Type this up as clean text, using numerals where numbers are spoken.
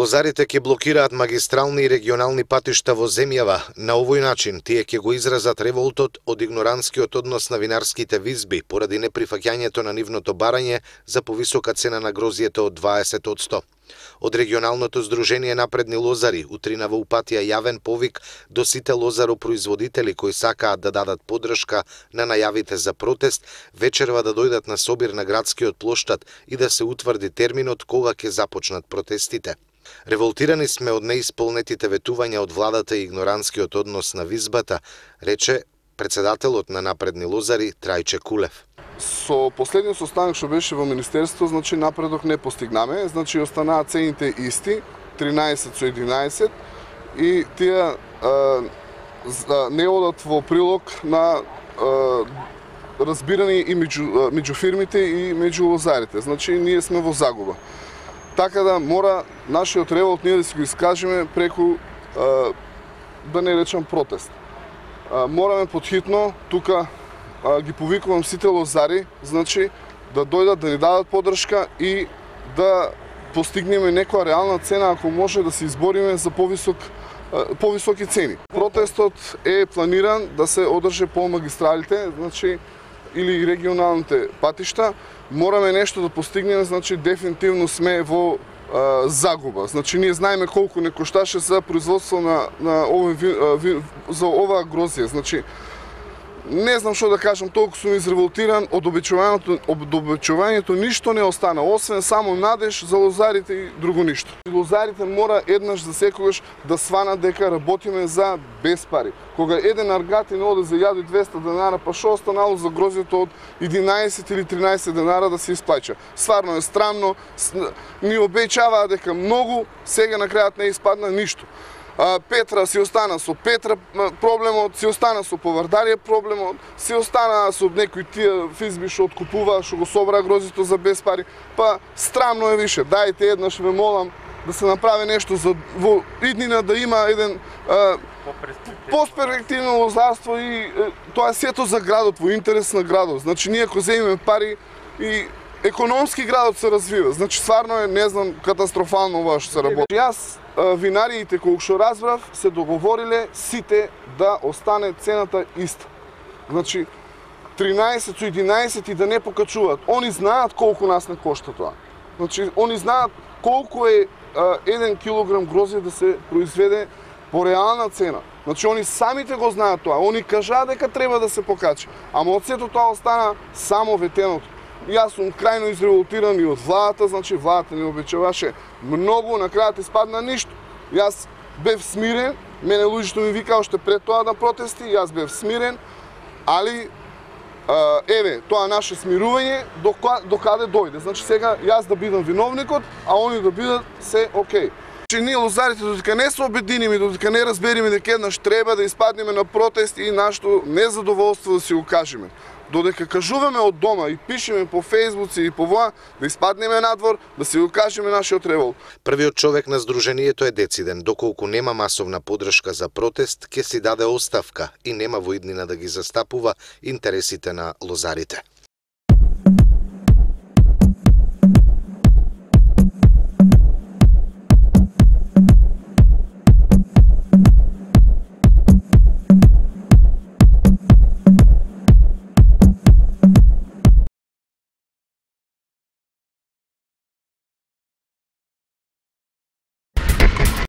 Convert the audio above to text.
Лозарите ќе блокираат магистрални и регионални патишта во земјава. На овој начин тие ќе го изразат револтот од игноранскиот однос на винарските визби поради неприфаќањето на нивното барање за повисока цена на грозјето од 20%. Од регионалното здружение Напредни лозари утринава упатија јавен повик до сите лозаропроизводители кои сакаат да дадат подршка на најавите за протест, вечерва да дојдат на собир на градскиот плоштад и да се утврди терминот кога ќе започнат протестите. Револтирани сме од неисполнетите ветувања од владата и игноранскиот однос на визбата, рече председателот на Напредни лозари Трајче Кулев. Со последниот состанок што беше во министерство, значи напредок не постигнаме, значи останаа цените исти, 13 со 11 и тие не одат во прилог на разбирање и меѓу фирмите и меѓу лозарите. Значи ние сме во загуба. Така да мора нашиот револт ние да си го искажеме преку, да не речам, протест. Мораме подхитно, тука ги повикувам сите лозари, значи да дојдат да ни дадат подршка и да постигнеме некоја реална цена, ако може да се избориме за повисоки цени. Протестот е планиран да се одржи по магистралите, значи или регионалните патишта. Мораме нешто да постигнеме, значи дефинитивно сме во загуба. Значи ние знаеме колку не кошташе за производство за оваа грозија. Значи не знам што да кажам, толку сум изреволтиран, од обичувањето ништо не остана, освен само надеж за лозарите и друго ништо. Лозарите мора еднаш за секогаш да сванат дека работиме за без пари. Кога еден аргатин оде за 1200 денара, па што останало за грозјето од 11 или 13 денара да се исплаќа. Стварно е странно, ни обеќаваа дека многу, сега на крајот не испадна ништо. Петра си остана со Петра проблемот, си остана со Повардарија проблемот, си остана со некои тие физби што откупуваа, што го собраа грозјето за без пари. Па странно е више, дајте еднаш ве молам да се направи нешто за во иднина да има еден перспективно лозарство и тоа е сето за градот, во интерес на градот. Значи ние ако земеме пари и економски градот се развива. Значи стварно е, не знам, катастрофално ова што се работи. Јас винариите, колку што разбрав, се договориле сите да остане цената иста. Значи 13 со 11 и да не покачуваат. Они знаат колку нас не кошта тоа. Значи они знаат колку е 1 килограм грозје да се произведе по реална цена. Значи они самите го знаат тоа. Они кажаа дека треба да се покачи. Ама од сето тоа остана само ветеното. Јас сум крајно изреволтиран и од владата, значи владата не обеќаваше многу, на крајот испадна ништо. Јас бев смирен, мене луѓето ми викаа уште пред тоа на протести, јас бев смирен, али еве, тоа наше смирување до каде дојде. Значи сега јас да бидам виновникот, а они да бидат се окей. Значи ние лозарите додека не се обединиме, додека не разбериме дека еднаш треба да испаднеме на протест и нашето незадоволство да си го кажеме. Додека кажуваме од дома и пишеме по фејсбуци и по воа, да испаднеме надвор, да си го кажеме нашиот револт. Првиот човек на здружението е дециден, доколку нема масовна подршка за протест, ќе си даде оставка и нема во иднина да ги застапува интересите на лозарите.